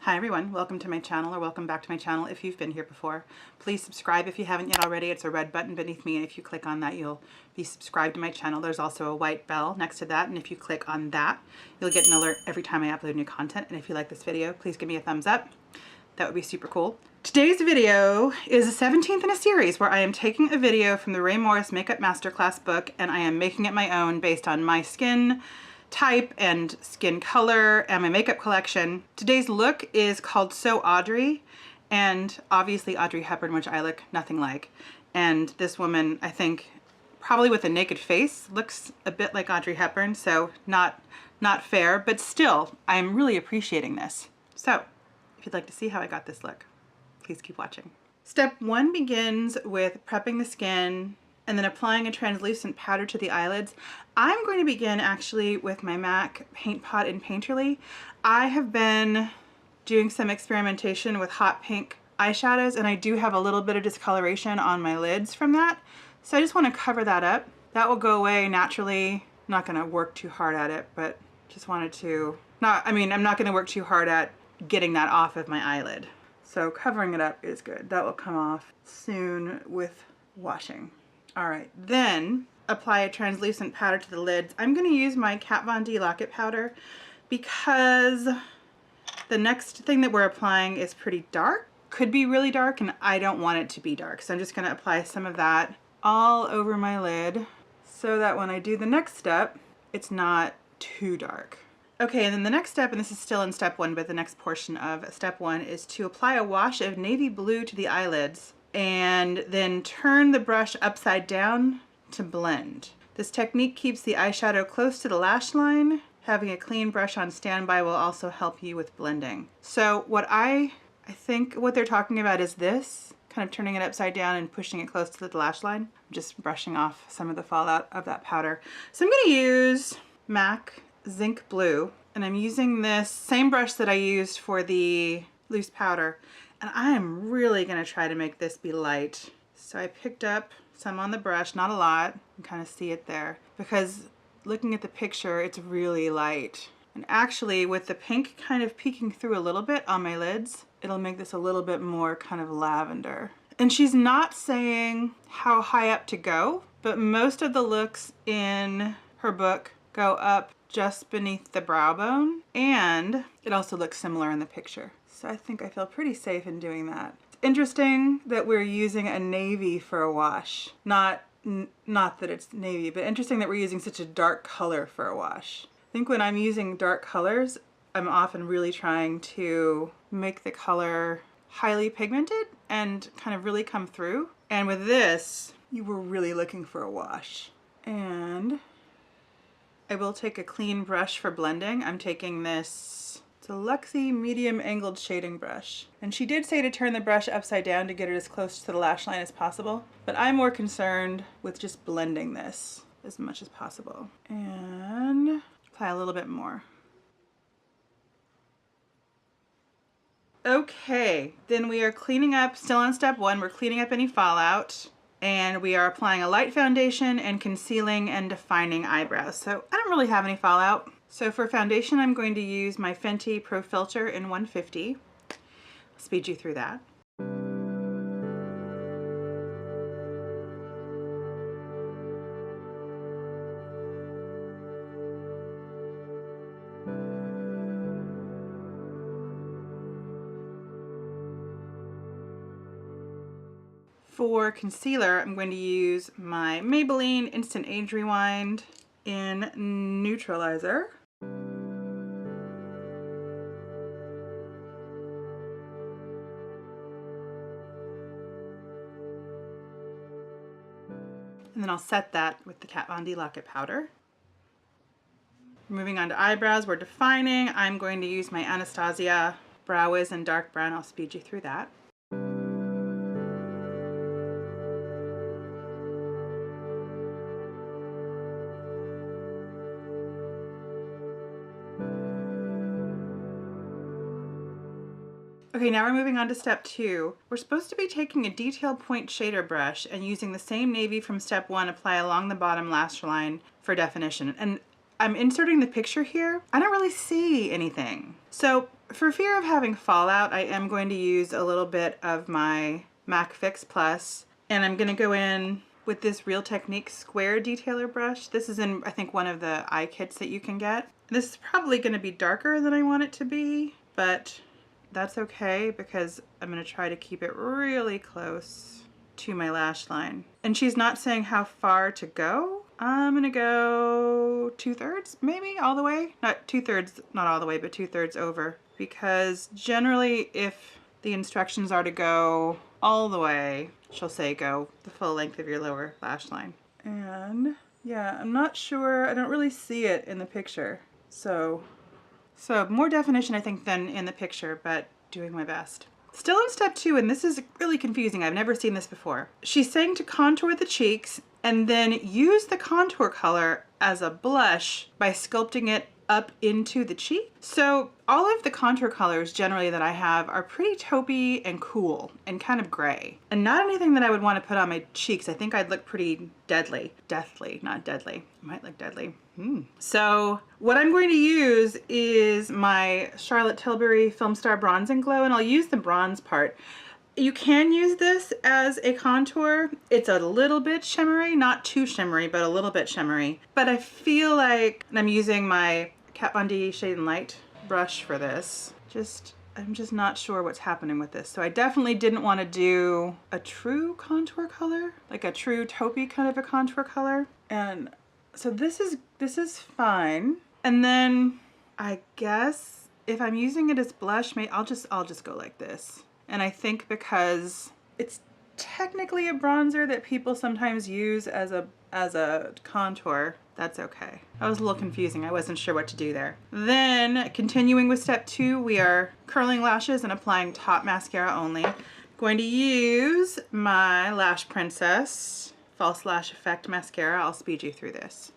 Hi everyone, welcome to my channel, or welcome back to my channel if you've been here before. Please subscribe if you haven't yet already. It's a red button beneath me, and if you click on that you'll be subscribed to my channel. There's also a white bell next to that, and if you click on that you'll get an alert every time I upload new content. And if you like this video, please give me a thumbs up. That would be super cool. Today's video is the 17th in a series where I am taking a video from the Rae Morris Makeup Masterclass book and I am making it my own based on my skin type and skin color and my makeup collection. Today's look is called So Audrey, and obviously Audrey Hepburn, which I look nothing like. And this woman, I think, probably with a naked face, looks a bit like Audrey Hepburn, so not fair, but still, I'm really appreciating this. So, if you'd like to see how I got this look, please keep watching. Step one begins with prepping the skin and then applying a translucent powder to the eyelids. I'm going to begin actually with my MAC Paint Pot in Painterly. I have been doing some experimentation with hot pink eyeshadows, and I do have a little bit of discoloration on my lids from that. So I just want to cover that up. That will go away naturally. I'm not going to work too hard at it, but just wanted to, I'm not going to work too hard at getting that off of my eyelid. So covering it up is good. That will come off soon with washing. All right, then apply a translucent powder to the lids. I'm going to use my Kat Von D Lock-It powder because the next thing that we're applying is pretty dark. Could be really dark, and I don't want it to be dark. So I'm just going to apply some of that all over my lid so that when I do the next step, it's not too dark. Okay, and then the next step, and this is still in step one, but the next portion of step one is to apply a wash of navy blue to the eyelids and then turn the brush upside down to blend. This technique keeps the eyeshadow close to the lash line. Having a clean brush on standby will also help you with blending. So what I think what they're talking about is this, kind of turning it upside down and pushing it close to the lash line. I'm just brushing off some of the fallout of that powder. So I'm going to use MAC Zinc Blue, and I'm using this same brush that I used for the loose powder, and I am really going to try to make this be light. So I picked up some on the brush, not a lot, you can kind of see it there, because looking at the picture it's really light. And actually with the pink kind of peeking through a little bit on my lids, it'll make this a little bit more kind of lavender. And she's not saying how high up to go, but most of the looks in her book go up just beneath the brow bone, and it also looks similar in the picture. So I think I feel pretty safe in doing that. It's interesting that we're using a navy for a wash. Not that it's navy, but interesting that we're using such a dark color for a wash. I think when I'm using dark colors, I'm often really trying to make the color highly pigmented and kind of really come through. And with this, you were really looking for a wash. And I will take a clean brush for blending. I'm taking this, it's a Luxie medium angled shading brush. And she did say to turn the brush upside down to get it as close to the lash line as possible, but I'm more concerned with just blending this as much as possible. And apply a little bit more. Okay, then we are cleaning up, still on step one, we're cleaning up any fallout. And we are applying a light foundation and concealing and defining eyebrows. So I don't really have any fallout. So for foundation, I'm going to use my Fenty Pro Filter in 150. I'll speed you through that. For concealer, I'm going to use my Maybelline Instant Age Rewind in Neutralizer. And then I'll set that with the Kat Von D Lock-It powder. Moving on to eyebrows, we're defining. I'm going to use my Anastasia Brow Wiz in dark brown. I'll speed you through that. Okay, now we're moving on to step two. We're supposed to be taking a detail point shader brush and using the same navy from step one, apply along the bottom lash line for definition. And I'm inserting the picture here. I don't really see anything. So for fear of having fallout, I am going to use a little bit of my MAC Fix Plus, and I'm going to go in with this Real Technique square detailer brush. This is in, I think, one of the eye kits that you can get. This is probably going to be darker than I want it to be, but that's okay because I'm going to try to keep it really close to my lash line. And she's not saying how far to go. I'm going to go 2/3, maybe all the way. Not 2/3, not all the way, but 2/3 over. Because generally if the instructions are to go all the way, she'll say go the full length of your lower lash line. And yeah, I'm not sure, I don't really see it in the picture. So more definition I think than in the picture, but doing my best. Still in step 2, and this is really confusing, I've never seen this before. She's saying to contour the cheeks and then use the contour color as a blush by sculpting it up into the cheek. So all of the contour colors generally that I have are pretty taupey and cool and kind of gray, and not anything that I would want to put on my cheeks. I think I'd look pretty deathly, not deadly. I might look deadly. So what I'm going to use is my Charlotte Tilbury Film Star Bronze and Glow, and I'll use the bronze part. You can use this as a contour. It's a little bit shimmery, not too shimmery, but a little bit shimmery. But I feel like, and I'm using my Kat Von D Shade and Light brush for this. I'm just not sure what's happening with this. So I definitely didn't want to do a true contour color, like a true taupey kind of a contour color. And so this is fine. And then I guess if I'm using it as blush, I'll just go like this. And I think because it's technically a bronzer that people sometimes use as a contour, that's okay. That was a little confusing. I wasn't sure what to do there. Then continuing with step 2, we are curling lashes and applying top mascara only. I'm going to use my Lash Princess False Lash Effect mascara. I'll speed you through this.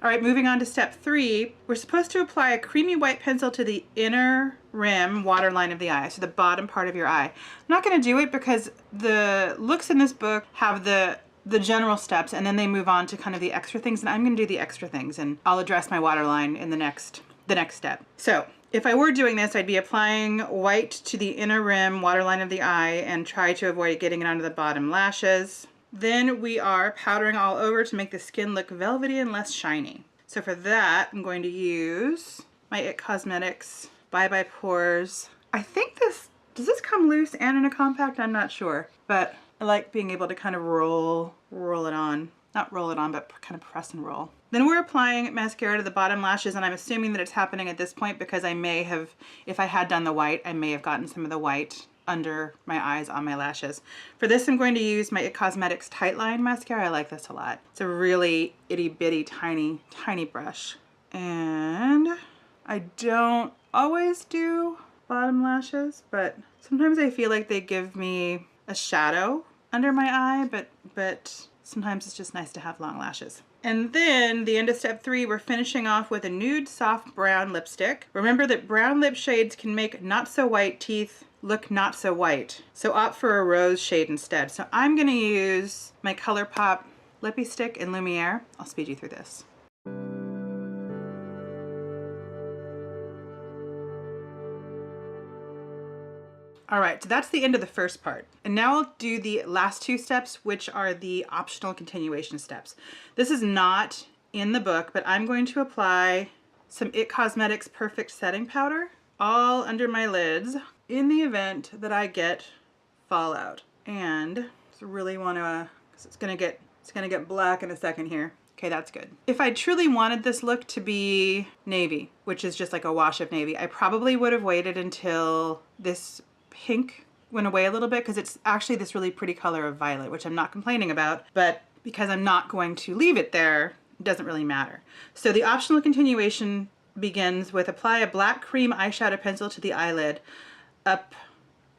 All right, moving on to step 3, we're supposed to apply a creamy white pencil to the inner rim waterline of the eye, so the bottom part of your eye. I'm not going to do it because the looks in this book have the general steps, and then they move on to kind of the extra things, and I'm going to do the extra things, and I'll address my waterline in the next step. So if I were doing this, I'd be applying white to the inner rim waterline of the eye and try to avoid getting it onto the bottom lashes. Then we are powdering all over to make the skin look velvety and less shiny. So for that, I'm going to use my IT Cosmetics Bye Bye Pores. I think does this come loose and in a compact? I'm not sure, but I like being able to kind of roll it on. Not roll it on, but kind of press and roll. Then we're applying mascara to the bottom lashes, and I'm assuming that it's happening at this point because I may have, if I had done the white, I may have gotten some of the white under my eyes on my lashes. For this, I'm going to use my IT Cosmetics Tightline mascara. I like this a lot. It's a really itty bitty tiny brush. And I don't always do bottom lashes, but sometimes I feel like they give me a shadow under my eye, but sometimes it's just nice to have long lashes. And then the end of step 3, we're finishing off with a nude soft brown lipstick. Remember that brown lip shades can make not so white teeth look not so white. So opt for a rose shade instead. So I'm gonna use my ColourPop Lippy Stick in Lumiere. I'll speed you through this. All right, so that's the end of the first part. And now I'll do the last 2 steps, which are the optional continuation steps. This is not in the book, but I'm going to apply some IT Cosmetics Perfect Setting Powder all under my lids in the event that I get fallout. And just really want to, because it's gonna get black in a second here. Okay, that's good. If I truly wanted this look to be navy, which is just like a wash of navy, I probably would have waited until this pink went away a little bit, because it's actually this really pretty color of violet, which I'm not complaining about, but because I'm not going to leave it there, it doesn't really matter. So the optional continuation begins with apply a black cream eyeshadow pencil to the eyelid up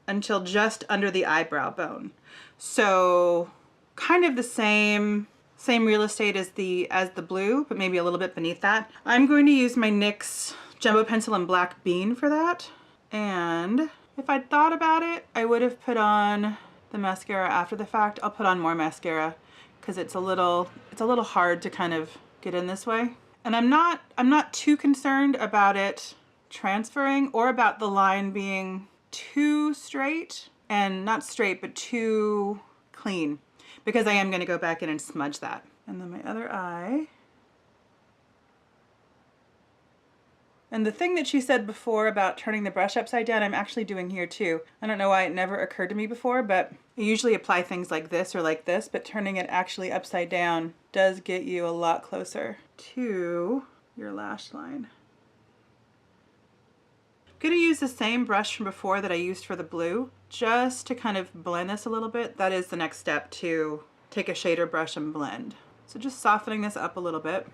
until just under the eyebrow bone. So kind of the same real estate as the blue, but maybe a little bit beneath that. I'm going to use my NYX Jumbo Pencil in Black Bean for that. And If I'd thought about it, I would have put on the mascara after the fact. I'll put on more mascara because it's a little hard to kind of get in this way. And I'm not too concerned about it transferring or about the line being too straight, and not straight, but too clean, because I am going to go back in and smudge that. And then my other eye. And the thing that she said before about turning the brush upside down, I'm actually doing here too. I don't know why it never occurred to me before, but I usually apply things like this or like this, but turning it actually upside down does get you a lot closer to your lash line. I'm going to use the same brush from before that I used for the blue, just to kind of blend this a little bit. That is the next step, to take a shader brush and blend. So just softening this up a little bit.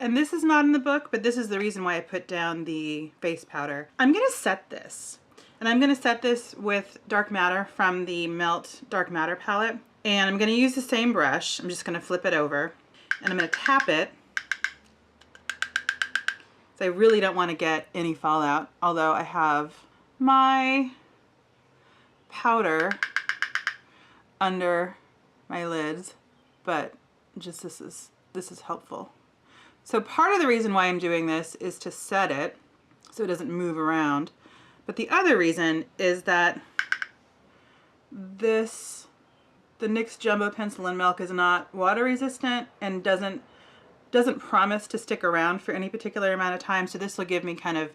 And this is not in the book, but this is the reason why I put down the face powder. I'm gonna set this. And I'm gonna set this with Dark Matter from the Melt Dark Matter palette. And I'm gonna use the same brush. I'm just gonna flip it over. And I'm gonna tap it. So I really don't wanna get any fallout, although I have my powder under my lids, but just this is helpful. So part of the reason why I'm doing this is to set it so it doesn't move around. But the other reason is that the NYX Jumbo Pencil in Milk is not water resistant and doesn't promise to stick around for any particular amount of time. So this will give me kind of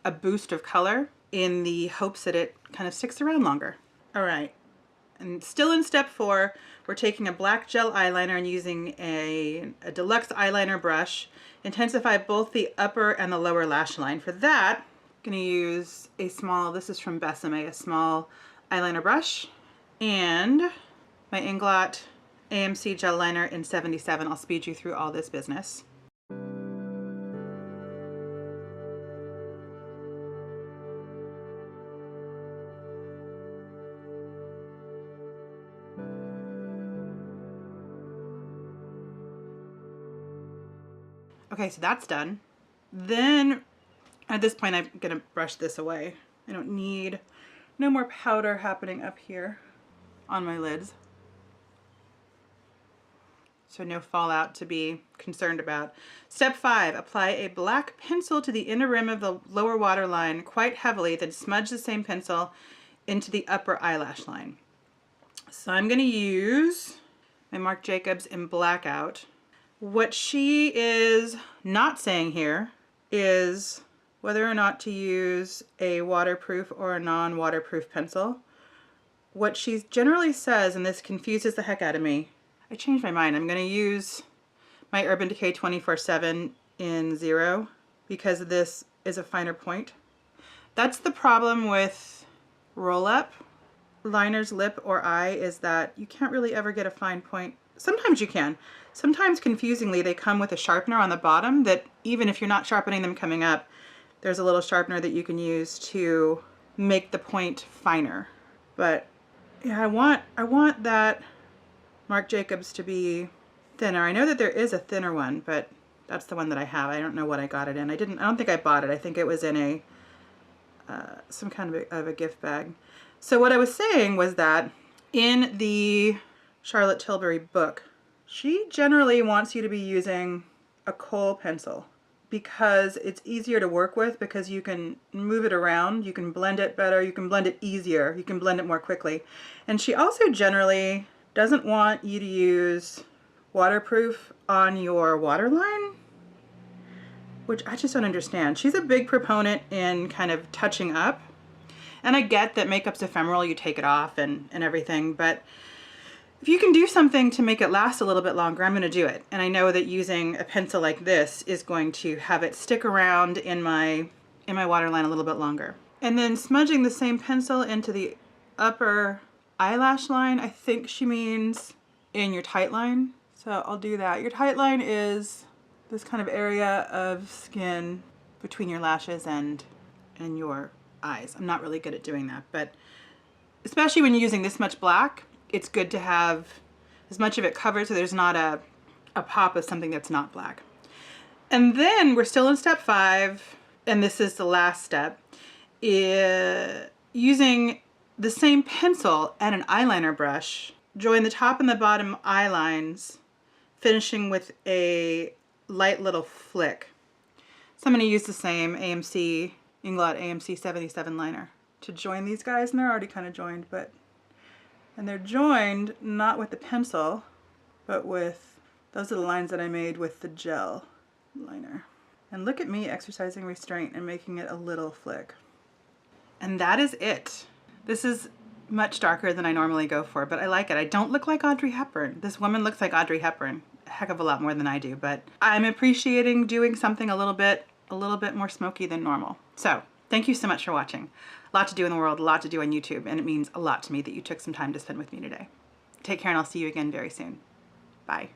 a boost of color in the hopes that it kind of sticks around longer. All right. And still in step 4, we're taking a black gel eyeliner and using a deluxe eyeliner brush. Intensify both the upper and the lower lash line. For that, I'm going to use a small, this is from Besame, a small eyeliner brush, and my Inglot AMC gel liner in 77. I'll speed you through all this business. Okay, so that's done. Then at this point, I'm gonna brush this away. I don't need no more powder happening up here on my lids. So no fallout to be concerned about. Step 5, apply a black pencil to the inner rim of the lower waterline quite heavily, then smudge the same pencil into the upper eyelash line. So I'm gonna use my Marc Jacobs in Blackout. What she is not saying here is whether or not to use a waterproof or a non-waterproof pencil. What she generally says, and this confuses the heck out of me, I changed my mind. I'm going to use my Urban Decay 24/7 in 0 because this is a finer point. That's the problem with roll-up liners, lip or eye, is that you can't really ever get a fine point. Sometimes you can. Sometimes, confusingly, they come with a sharpener on the bottom that even if you're not sharpening them coming up, there's a little sharpener that you can use to make the point finer. But yeah, I want that Marc Jacobs to be thinner. I know that there is a thinner one, but that's the one that I have. I don't know what I got it in. I don't think I bought it. I think it was in a some kind of a gift bag. So what I was saying was that in the Charlotte Tilbury book, she generally wants you to be using a kohl pencil because it's easier to work with, because you can move it around, you can blend it better, you can blend it easier, you can blend it more quickly. And she also generally doesn't want you to use waterproof on your waterline, which I just don't understand. She's a big proponent in kind of touching up. And I get that makeup's ephemeral, you take it off and everything, but if you can do something to make it last a little bit longer, I'm going to do it. And I know that using a pencil like this is going to have it stick around in my waterline a little bit longer. And then smudging the same pencil into the upper eyelash line, I think she means in your tight line. So I'll do that. Your tight line is this kind of area of skin between your lashes and your eyes. I'm not really good at doing that, but especially when you're using this much black, it's good to have as much of it covered so there's not a pop of something that's not black. And then we're still in step 5, and this is the last step, using the same pencil and an eyeliner brush, join the top and the bottom eye lines, finishing with a light little flick. So I'm going to use the same AMC, Inglot AMC 77 liner to join these guys, and they're already kind of joined, and they're joined not with the pencil, but with, those are the lines that I made with the gel liner. And look at me exercising restraint and making it a little flick. And that is it. This is much darker than I normally go for, but I like it. I don't look like Audrey Hepburn. This woman looks like Audrey Hepburn a heck of a lot more than I do, but I'm appreciating doing something a little bit more smoky than normal. So thank you so much for watching. A lot to do in the world, a lot to do on YouTube, and it means a lot to me that you took some time to spend with me today. Take care, and I'll see you again very soon. Bye.